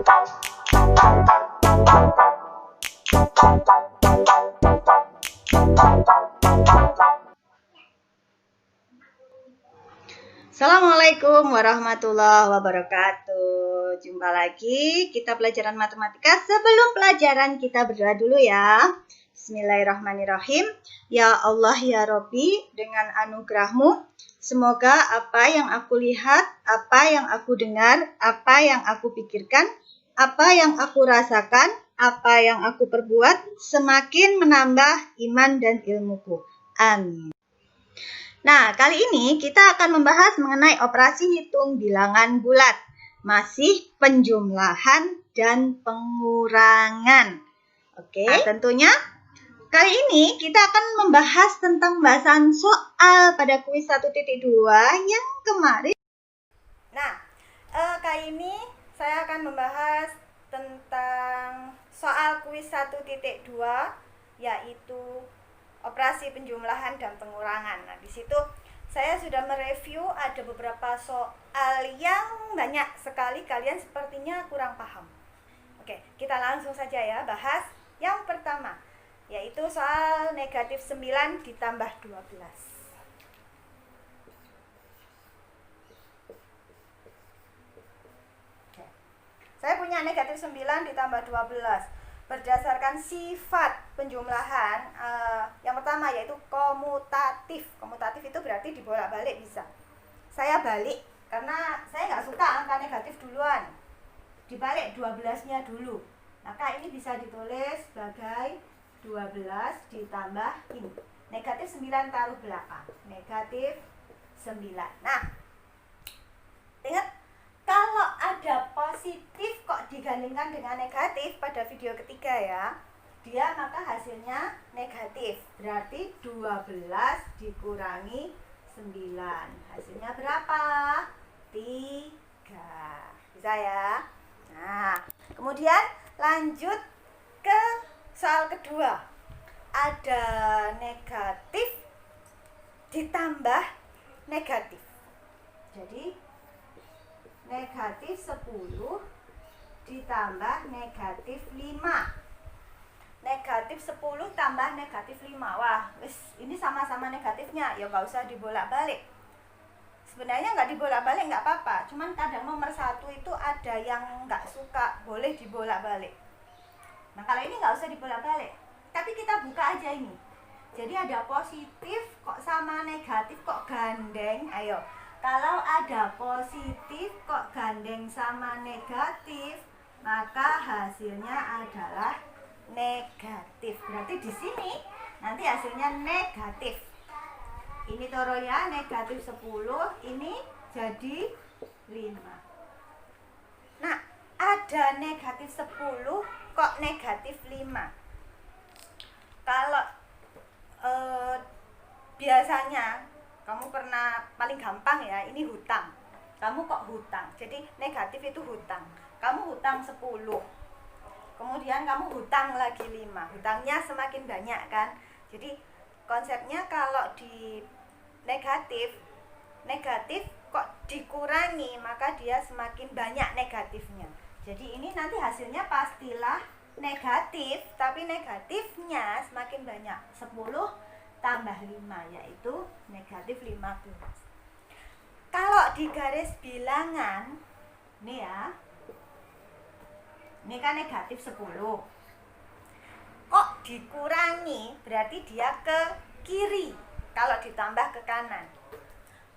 Assalamualaikum warahmatullahi wabarakatuh. Jumpa lagi kita pelajaran matematika. Sebelum pelajaran kita berdoa dulu ya. Bismillahirrahmanirrahim. Ya Allah ya Robbi, dengan anugerahmu semoga apa yang aku lihat, apa yang aku dengar, apa yang aku pikirkan, apa yang aku rasakan, apa yang aku perbuat semakin menambah iman dan ilmuku. Amin. Nah, kali ini kita akan membahas mengenai operasi hitung bilangan bulat. Masih penjumlahan dan pengurangan. Oke, tentunya kali ini kita akan membahas tentang pembahasan soal pada kuis 1.2 yang kemarin. Nah, kali ini saya akan membahas tentang soal kuis 1.2 yaitu operasi penjumlahan dan pengurangan. Nah, di situ saya sudah mereview ada beberapa soal yang banyak sekali kalian sepertinya kurang paham. Oke, kita langsung saja ya bahas yang pertama, yaitu soal negatif 9 ditambah 12. Oke. Saya punya negatif 9 ditambah 12. Berdasarkan sifat penjumlahan, yang pertama yaitu komutatif. Komutatif itu berarti dibolak-balik bisa. Saya balik karena saya nggak suka angka negatif duluan. Dibalik 12-nya dulu. Maka ini bisa ditulis sebagai 12 ditambah ini. Negatif 9 taruh belakang. Negatif 9. Nah, ingat, kalau ada positif kok digandingkan dengan negatif pada video ketiga ya, dia maka hasilnya negatif. Berarti 12 dikurangi 9. Hasilnya berapa? 3. Bisa ya? Nah, kemudian lanjut ke soal kedua. Ada negatif ditambah negatif. Jadi negatif 10 ditambah negatif 5. Negatif 10 tambah negatif 5. Wah, ini sama-sama negatifnya. Ya nggak usah dibolak-balik. Sebenarnya nggak dibolak-balik nggak apa-apa. Cuman kadang nomor 1 itu ada yang nggak suka, boleh dibolak-balik. Nah, kalau ini nggak usah dibolak-balik. Tapi kita buka aja ini. Jadi ada positif kok sama negatif kok gandeng. Ayo. Kalau ada positif kok gandeng sama negatif, maka hasilnya adalah negatif. Berarti di sini nanti hasilnya negatif. Ini toro ya, negatif 10, ini jadi 5. Nah, ada negatif 10 kok negatif 5. Kalau biasanya kamu pernah, paling gampang ya, ini hutang. Kamu kok hutang, jadi negatif itu hutang. Kamu hutang 10, kemudian kamu hutang lagi 5. Hutangnya semakin banyak kan. Jadi konsepnya kalau di negatif kok dikurangi, maka dia semakin banyak negatifnya. Jadi ini nanti hasilnya pastilah negatif, tapi negatifnya semakin banyak. 10 tambah 5 yaitu negatif 15. Kalau di garis bilangan ini ya, ini kan negatif 10 kok dikurangi, berarti dia ke kiri. Kalau ditambah ke kanan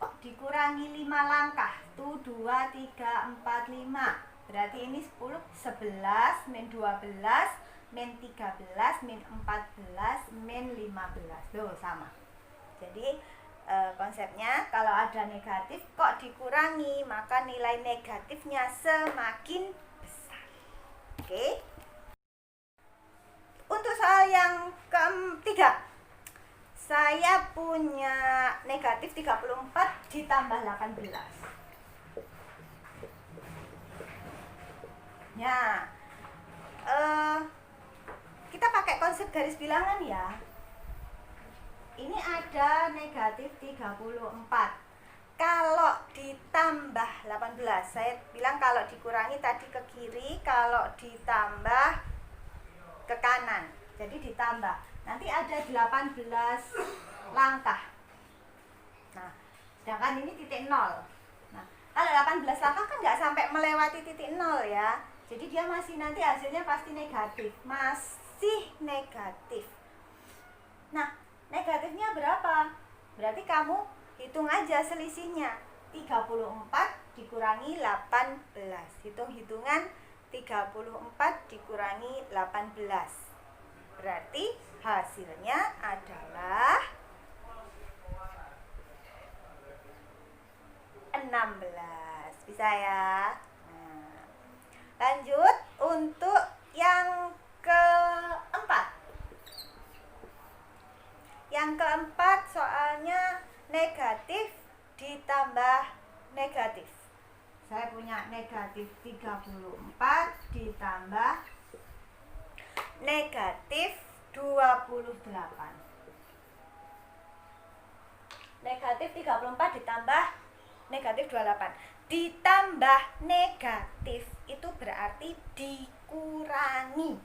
kok dikurangi 5 langkah, tuh 2, 3, 4, 5. Berarti ini 10, 11, min 12, min 13, min 14, min 15. Loh, sama. Jadi konsepnya kalau ada negatif kok dikurangi, maka nilai negatifnya semakin besar. Oke. Untuk soal yang ketiga, saya punya negatif 34 ditambah 18. Ya, kita pakai konsep garis bilangan ya. Ini ada negatif 34. Kalau ditambah 18. Saya bilang kalau dikurangi tadi ke kiri, kalau ditambah ke kanan. Jadi ditambah. Nanti ada 18 langkah. Nah, sedangkan ini titik 0. Nah, kalau 18 langkah kan nggak sampai melewati titik 0 ya. Jadi dia masih nanti hasilnya pasti negatif. Masih negatif. Nah, negatifnya berapa? Berarti kamu hitung aja selisihnya. 34 dikurangi 18. Hitung-hitungan 34 dikurangi 18. Berarti hasilnya adalah 16. Bisa ya? Nah, lanjut untuk yang keempat. Yang keempat soalnya negatif ditambah negatif. Saya punya negatif 34 ditambah negatif 28. Negatif 34 ditambah negatif 28. Ditambah negatif itu berarti dikurangi.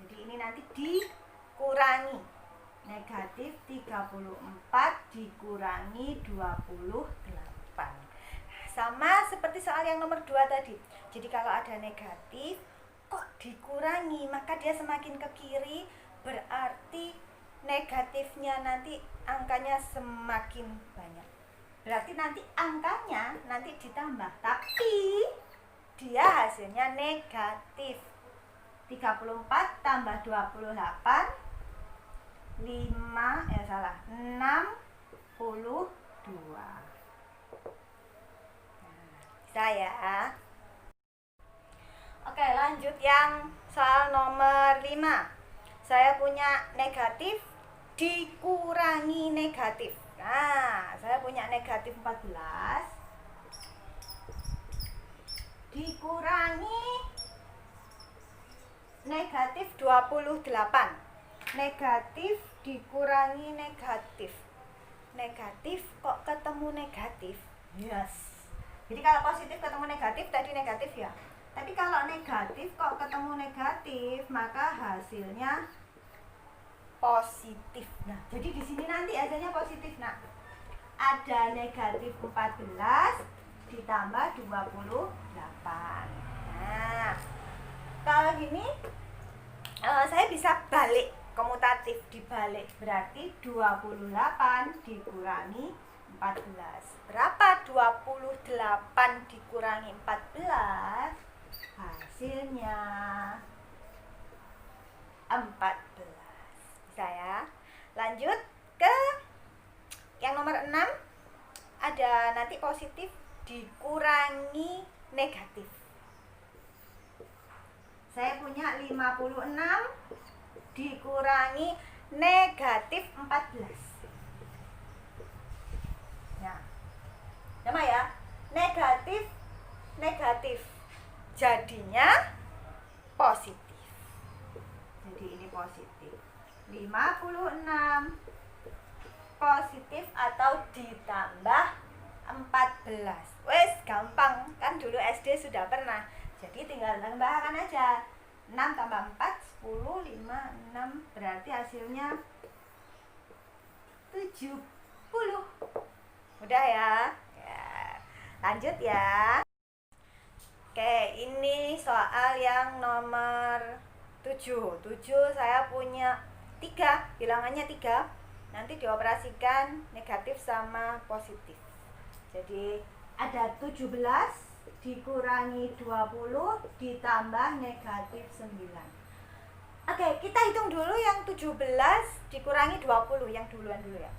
Jadi ini nanti dikurangi. Negatif 34 dikurangi 28. Sama seperti soal yang nomor 2 tadi. Jadi kalau ada negatif kok dikurangi, maka dia semakin ke kiri, berarti negatifnya nanti angkanya semakin banyak. Berarti nanti angkanya nanti ditambah, tapi dia hasilnya negatif. 34 tambah 28 62. Bisa ya. Oke, lanjut yang soal nomor 5. Saya punya negatif dikurangi negatif. Nah, saya punya negatif 14 dikurangi negatif 28. Negatif dikurangi negatif. Negatif kok ketemu negatif? Yes. Jadi kalau positif ketemu negatif, tadi negatif ya. Tapi kalau negatif kok ketemu negatif, maka hasilnya positif. Nah, jadi di sini nanti hasilnya positif. Nah, ada negatif 14 ditambah 28. Nah, kalau gini saya bisa balik, komutatif dibalik. Berarti 28 dikurangi 14. Berapa 28 dikurangi 14? Hasilnya 14. Bisa ya? Lanjut ke yang nomor 6. Ada nanti positif dikurangi negatif. Saya punya 56 dikurangi negatif 14. Nah, sama ya, negatif negatif jadinya positif. Jadi ini positif. 56 positif atau ditambah 14. Wes gampang kan, dulu SD sudah pernah. Jadi tinggal tambahkan aja. 6 tambah 4 10, 5, 6 berarti hasilnya 70. Udah ya? Ya. Lanjut ya. Oke, ini soal yang nomor 7. 7 saya punya 3, bilangannya 3. Nanti dioperasikan negatif sama positif. Jadi ada 17 dikurangi 20 ditambah negatif 9. Oke, kita hitung dulu yang 17 dikurangi 20, yang duluan dulu ya.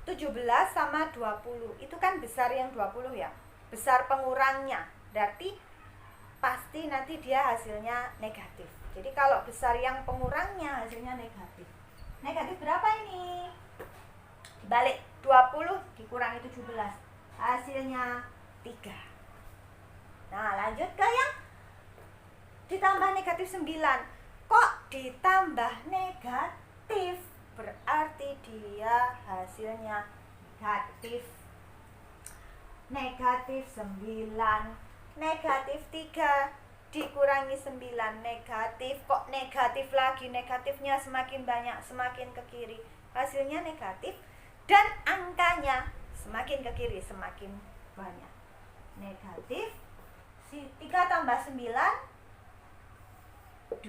17 sama 20 itu kan besar yang 20 ya, besar pengurangnya, berarti pasti nanti dia hasilnya negatif. Jadi kalau besar yang pengurangnya hasilnya negatif. Negatif berapa ini? Dibalik, 20 dikurangi 17 hasilnya 3. Nah, lanjut ke yang ditambah negatif 9. Kok ditambah negatif? Berarti dia hasilnya negatif. negatif 9. Negatif 3 dikurangi 9 negatif. Kok negatif lagi? Negatifnya semakin banyak, semakin ke kiri, hasilnya negatif. Dan angkanya semakin ke kiri, semakin banyak. Negatif 3 tambah 9 12.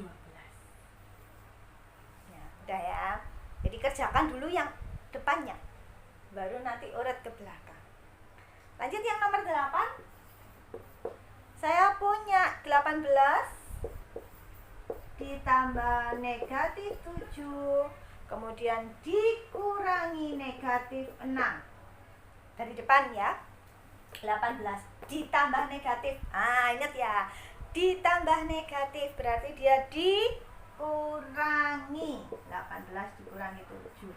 Ya, udah ya. Jadi kerjakan dulu yang depannya, baru nanti urut ke belakang. Lanjut yang nomor 8. Saya punya 18 ditambah negatif 7, kemudian dikurangi negatif 6. Dari depan ya. 18 ditambah negatif. Ingat ya. Ditambah negatif berarti dia dikurangi. 18 dikurangi 7.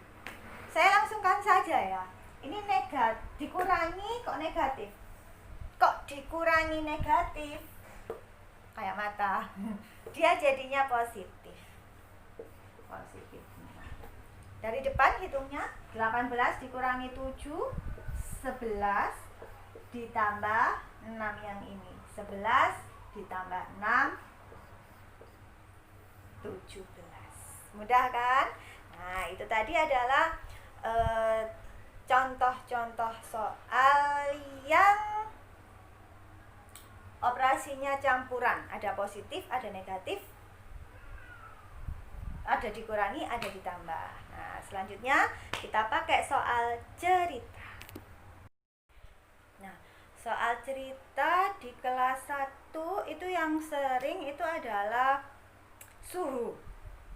Saya langsungkan saja ya. Ini negatif, dikurangi kok negatif. Kok dikurangi negatif? Kayak mata. Dia jadinya positif. Positif. Dari depan hitungnya 18 dikurangi 7, 11 ditambah 6 yang ini. 11 ditambah 6, 17. Mudah kan? Nah, itu tadi adalah contoh-contoh soal yang operasinya campuran, ada positif, ada negatif, ada dikurangi, ada ditambah. Nah, selanjutnya kita pakai soal cerita. Nah, soal cerita di kelas 1 itu yang sering itu adalah suhu.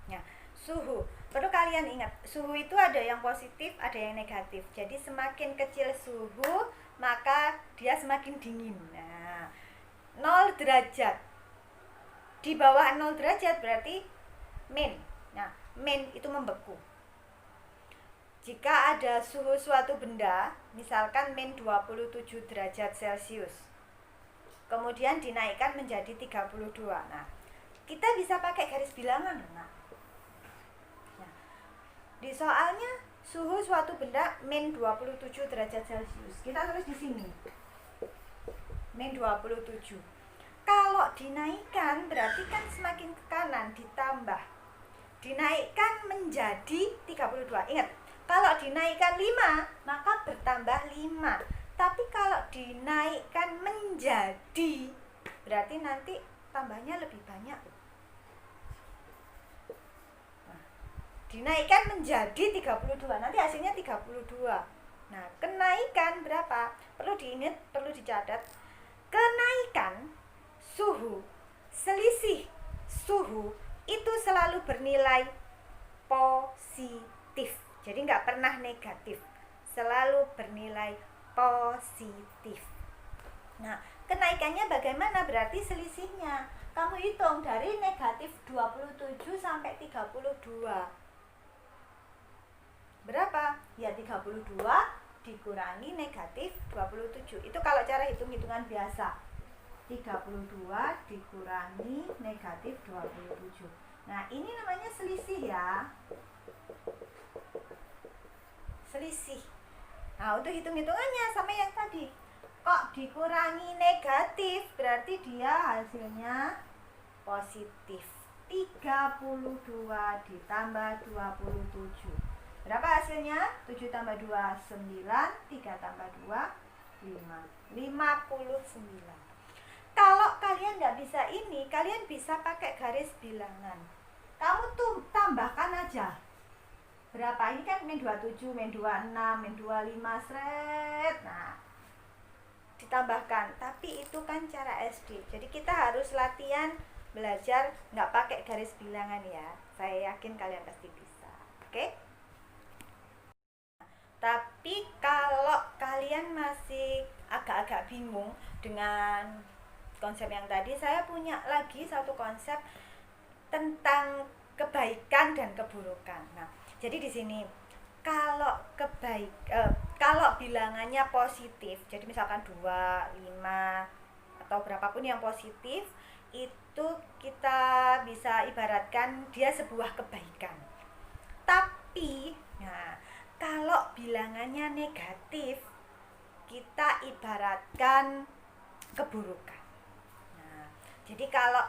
Nah, suhu. Perlu kalian ingat, suhu itu ada yang positif, ada yang negatif. Jadi semakin kecil suhu, maka dia semakin dingin. Nah, 0 derajat. Di bawah 0 derajat berarti min. Nah, min itu membeku. Jika ada suhu suatu benda, misalkan min 27 derajat Celcius, kemudian dinaikkan menjadi 32. Nah, kita bisa pakai garis bilangan. Nah, di soalnya suhu suatu benda min 27 derajat Celcius. Kita tulis di sini. Min 27. Kalau dinaikkan berarti kan semakin ke kanan, ditambah. Dinaikkan menjadi 32. Ingat, kalau dinaikkan 5, maka bertambah 5. Tapi kalau dinaikkan menjadi, berarti nanti tambahnya lebih banyak. Nah, dinaikkan menjadi 32, nanti hasilnya 32. Nah, kenaikan berapa? Perlu diingat, perlu dicatat. Kenaikan suhu, selisih suhu itu selalu bernilai positif. Jadi nggak pernah negatif, selalu bernilai positif. Nah, kenaikannya bagaimana? Berarti selisihnya. Kamu hitung dari negatif 27 sampai 32. Berapa? Ya 32 dikurangi negatif 27. Itu kalau cara hitung-hitungan biasa. 32 dikurangi negatif 27. Nah, ini namanya selisih ya. Selisih. Nah, untuk hitung-hitungannya sama yang tadi. Kok dikurangi negatif, berarti dia hasilnya positif. 32 ditambah 27. Berapa hasilnya? 7 tambah 2, 9. 3 tambah 2, 5. 59. Kalau kalian nggak bisa ini, kalian bisa pakai garis bilangan. Kamu tuh tambahkan aja. Berapa? Ini kan min 27, min 26, min 25, seret. Nah, ditambahkan. Tapi itu kan cara SD. Jadi kita harus latihan belajar nggak pakai garis bilangan ya. Saya yakin kalian pasti bisa. Oke? Tapi kalau kalian masih agak-agak bingung dengan konsep yang tadi, saya punya lagi satu konsep tentang kebaikan dan keburukan. Nah, jadi di sini kalau kalau bilangannya positif, jadi misalkan 2, 5 atau berapapun yang positif, itu kita bisa ibaratkan dia sebuah kebaikan. Tapi, nah, kalau bilangannya negatif, kita ibaratkan keburukan. Nah, jadi kalau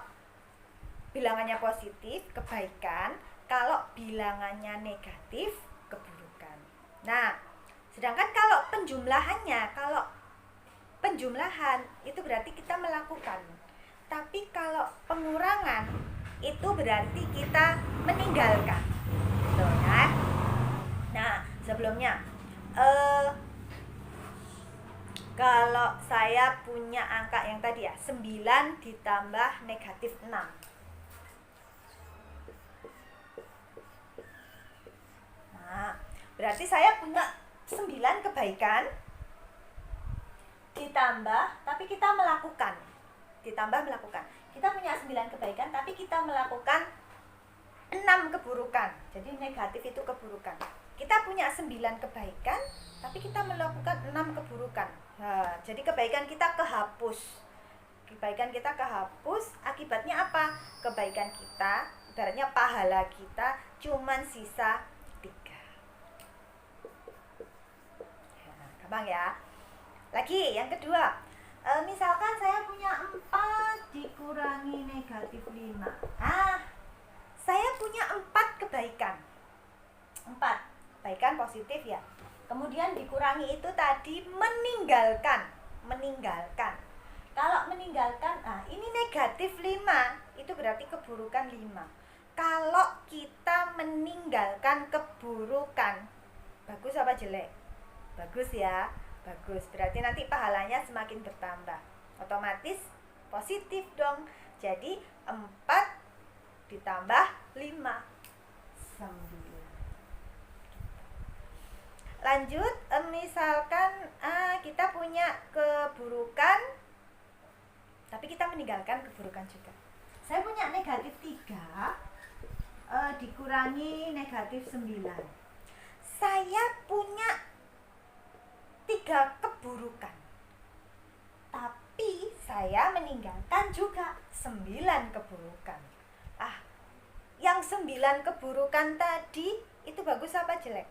bilangannya positif, kebaikan. Kalau bilangannya negatif, keburukan. Nah, sedangkan kalau penjumlahan itu berarti kita melakukan. Tapi kalau pengurangan itu berarti kita meninggalkan. Betul kan? Nah, sebelumnya kalau saya punya angka yang tadi ya, 9 ditambah negatif 6. Nah, berarti saya punya 9 kebaikan ditambah, tapi kita melakukan. Kita punya 9 kebaikan, tapi kita melakukan 6 keburukan. Jadi negatif itu keburukan. Kita punya 9 kebaikan, tapi kita melakukan 6 keburukan. Nah, jadi kebaikan kita kehapus. Akibatnya apa? Kebaikan kita, ibaratnya pahala kita cuman sisa 3. Nah, gampang ya. Lagi yang kedua, misalkan saya punya 4 dikurangi negatif 5. Saya punya 4 kebaikan. 4 kebaikan positif ya. Kemudian dikurangi itu tadi meninggalkan. Kalau meninggalkan, ini negatif 5, itu berarti keburukan 5. Kalau kita meninggalkan keburukan, bagus apa jelek? Bagus ya, bagus. Berarti nanti pahalanya semakin bertambah. Otomatis positif dong. Jadi 4 ditambah 5, 9. Lanjut, misalkan kita punya keburukan, tapi kita meninggalkan keburukan juga. Saya punya negatif 3 dikurangi negatif 9. Saya punya 3 keburukan, tapi saya meninggalkan juga 9 keburukan. Yang 9 keburukan tadi itu bagus apa jelek?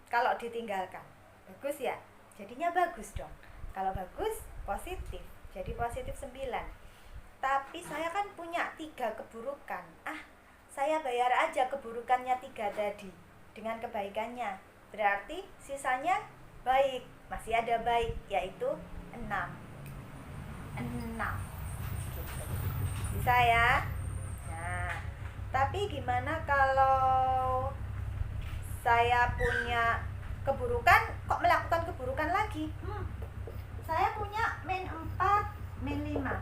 Kalau ditinggalkan, bagus ya, jadinya bagus dong. Kalau bagus, positif, jadi positif 9. Tapi saya kan punya 3 keburukan. Saya bayar aja keburukannya 3 tadi dengan kebaikannya. Berarti sisanya baik, masih ada baik, yaitu 6. Gitu. Bisa ya? Nah, tapi gimana kalau saya punya keburukan, kok melakukan keburukan lagi? Saya punya min 4, min 5.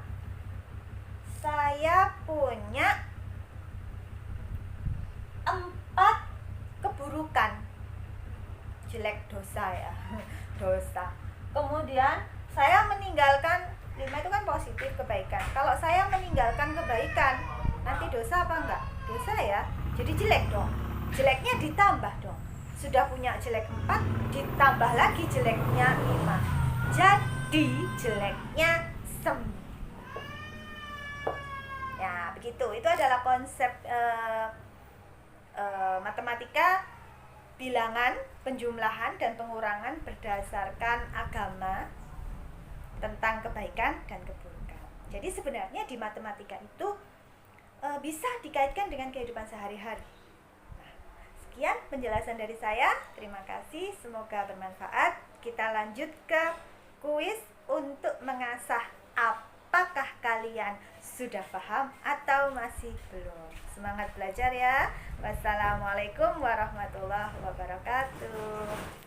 Saya punya 4 keburukan. Jelek, dosa ya. Dosa. Kemudian saya meninggalkan 5 itu kan positif, kebaikan. Kalau saya meninggalkan kebaikan, nanti dosa apa enggak? Dosa ya. Jadi jelek dong. Jeleknya ditambah dong. Sudah punya jelek 4, ditambah lagi jeleknya 5. Jadi jeleknya 9. Ya, begitu. Itu adalah konsep matematika, bilangan, penjumlahan dan pengurangan berdasarkan agama tentang kebaikan dan keburukan. Jadi sebenarnya di matematika itu bisa dikaitkan dengan kehidupan sehari-hari. Sekian penjelasan dari saya. Terima kasih, semoga bermanfaat. Kita lanjut ke kuis untuk mengasah apakah kalian sudah paham atau masih belum. Semangat belajar ya. Wassalamualaikum warahmatullahi wabarakatuh.